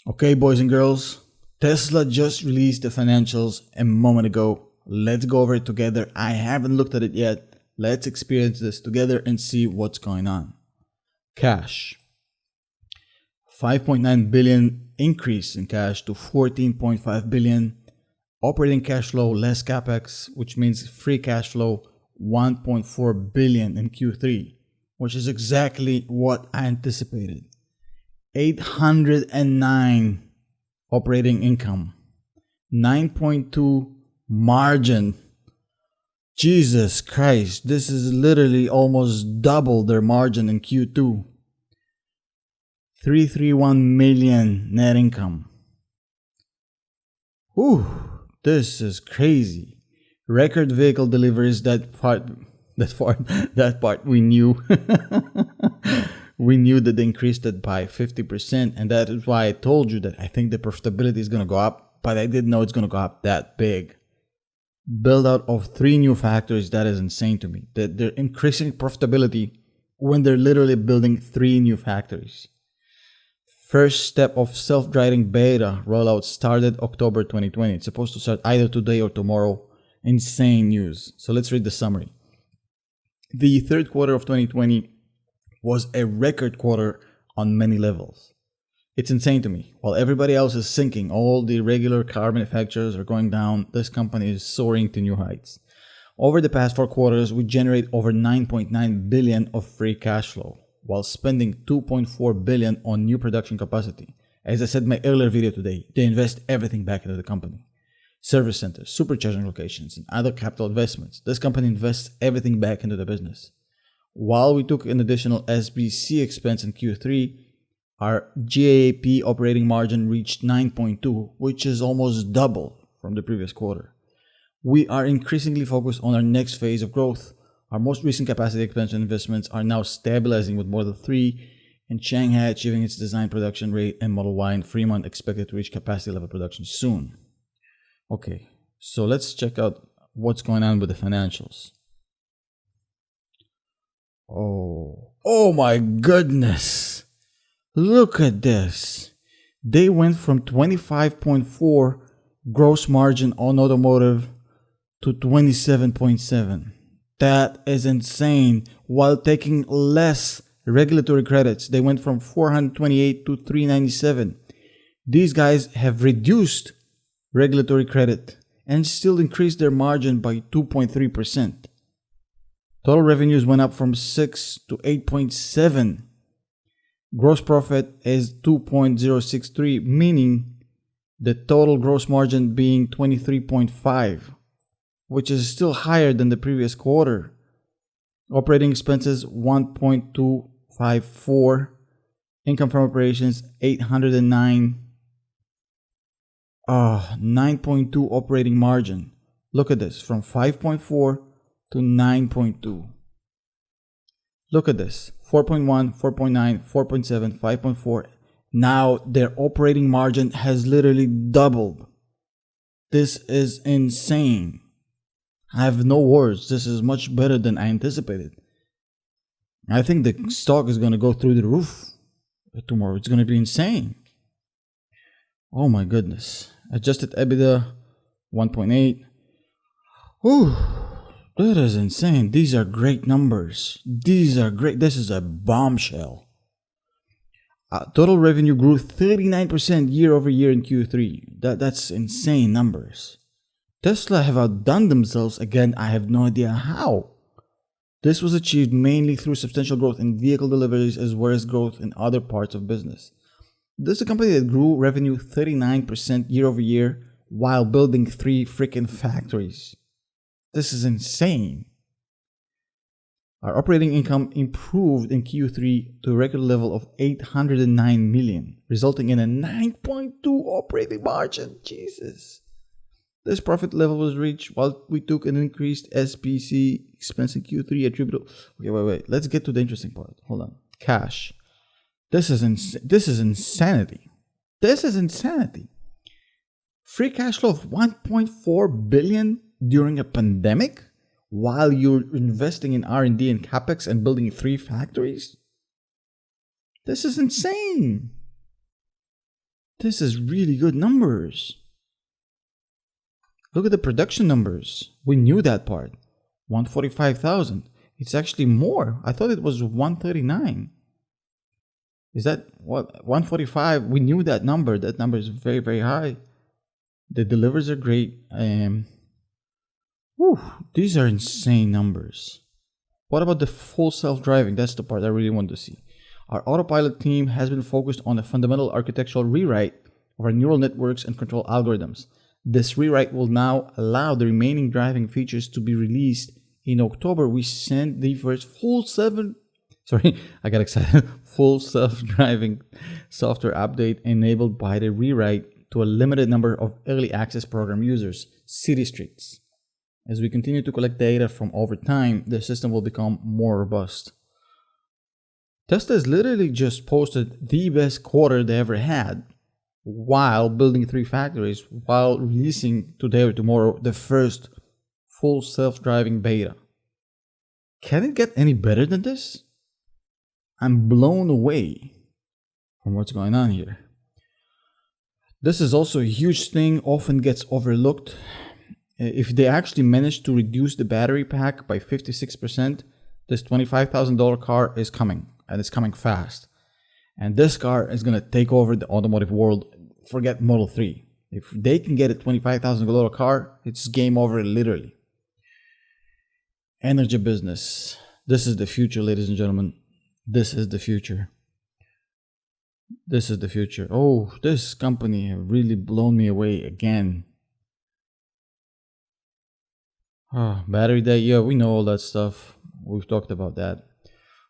Okay, boys and girls, Tesla just released the financials a moment ago. Let's go over it together. I haven't looked at it yet. Let's experience this together and see what's going on. Cash. 5.9 billion increase in cash to 14.5 billion. Operating cash flow less capex, which means free cash flow 1.4 billion in Q3, which is exactly what I anticipated. 809 operating income, 9.2 margin. Jesus Christ, this is literally almost double their margin in Q2. 331 million net income. Whew, this is crazy. Record vehicle deliveries, that part we knew. We knew that they increased it by 50%, and that is why I told you that I think the profitability is going to go up, but I didn't know it's going to go up that big. Build out of 3 new factories, that is insane to me. That they're increasing profitability when they're literally building 3 new factories. First step of self-driving beta rollout started October 2020. It's supposed to start either today or tomorrow. Insane news. So let's read the summary. The third quarter of 2020 was a record quarter on many levels. It's insane to me. While everybody else is sinking, all the regular car manufacturers are going down, this company is soaring to new heights. Over the past 4 quarters, we generate over 9.9 billion of free cash flow, while spending 2.4 billion on new production capacity. As I said in my earlier video today, they invest everything back into the company. Service centers, supercharging locations, and other capital investments. This company invests everything back into the business. While we took an additional SBC expense in Q3, our GAAP operating margin reached 9.2, which is almost double from the previous quarter. We are increasingly focused on our next phase of growth. Our most recent capacity expansion investments are now stabilizing with Model 3 and Shanghai achieving its design production rate, and Model Y and Fremont expected to reach capacity level production soon. Okay, so let's check out what's going on with the financials. Oh my goodness. Look at this. They went from 25.4 gross margin on automotive to 27.7. That is insane. While taking less regulatory credits, they went from 428 to 397. These guys have reduced regulatory credit and still increased their margin by 2.3%. Total revenues went up from 6 to 8.7. Gross profit is 2.063, meaning the total gross margin being 23.5, which is still higher than the previous quarter. Operating expenses 1.254. Income from operations 809. 9.2 operating margin. Look at this, from 5.4 to 9.2. Look at this, 4.1, 4.9, 4.7, 5.4. Now their operating margin has literally doubled. This is insane. I have no words. This is much better than I anticipated. I think the stock is going to go through the roof tomorrow. It's going to be insane. Oh my goodness. Adjusted EBITDA 1.8. Whew. That is insane. These are great numbers. These are great. This is a bombshell. Total revenue grew 39% year over year in Q3. That's insane numbers. Tesla have outdone themselves again. I have no idea how. This was achieved mainly through substantial growth in vehicle deliveries as well as growth in other parts of business. This is a company that grew revenue 39% year over year while building 3 freaking factories. This is insane. Our operating income improved in Q3 to a record level of 809 million, resulting in a 9.2 operating margin. Jesus. This profit level was reached while we took an increased SBC expense in Q3 attributable. Okay, wait. Let's get to the interesting part. Hold on. Cash. This is insanity. This is insanity. Free cash flow of 1.4 billion during a pandemic while you're investing in R&D and capex and building 3 factories. This is insane. This is really good numbers. Look at the production numbers. We knew that part. 145,000. It's actually more. I thought it was 139. Is that what? 145? We knew that number. That number is very, very high. The delivers are great. These are insane numbers. What about the full self-driving? That's the part I really want to see. Our autopilot team has been focused on a fundamental architectural rewrite of our neural networks and control algorithms. This rewrite will now allow the remaining driving features to be released in October. We sent the first full self-driving software update enabled by the rewrite to a limited number of early access program users, city streets. As we continue to collect data from over time, the system will become more robust. Tesla has literally just posted the best quarter they ever had while building 3 factories, while releasing today or tomorrow the first full self-driving beta. Can it get any better than this? I'm blown away from what's going on here. This is also a huge thing, often gets overlooked. If they actually manage to reduce the battery pack by 56%, this $25,000 car is coming, and it's coming fast. And this car is going to take over the automotive world. Forget Model 3. If they can get a $25,000 car, it's game over literally. Energy business. This is the future, ladies and gentlemen. This is the future. This is the future. Oh, this company has really blown me away again. Battery day. Yeah, we know all that stuff. We've talked about that.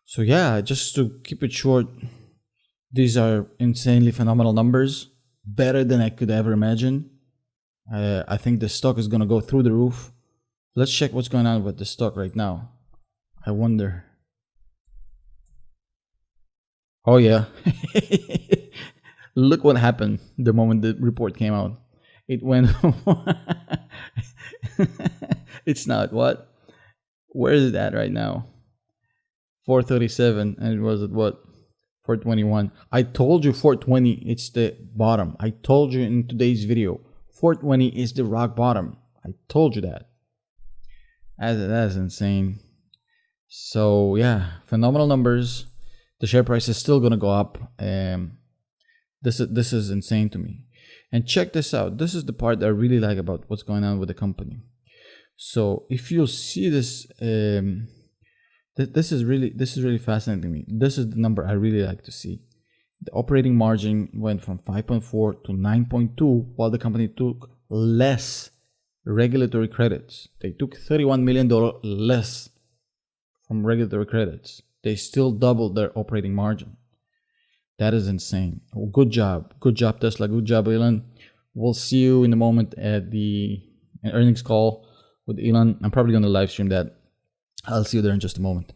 So yeah, just to keep it short, these are insanely phenomenal numbers. Better than I could ever imagine. I think the stock is going to go through the roof. Let's check what's going on with the stock right now. I wonder. Oh yeah. Look what happened the moment the report came out. It went... It's not what? Where is it at right now? 437, and it was at what? 421. I told you 420, it's the bottom. I told you in today's video, 420 is the rock bottom. I told you that. That's insane. So yeah, phenomenal numbers. The share price is still gonna go up. This is insane to me. And check this out. This is the part that I really like about what's going on with the company. So if you see this, this is really fascinating to me. This is the number I really like to see. The operating margin went from 5.4 to 9.2, while the company took less regulatory credits. They took $31 million less from regulatory credits. They still doubled their operating margin. That is insane. Good job. Good job, Tesla. Good job, Elon. We'll see you in a moment at the earnings call with Elon. I'm probably going to live stream that. I'll see you there in just a moment.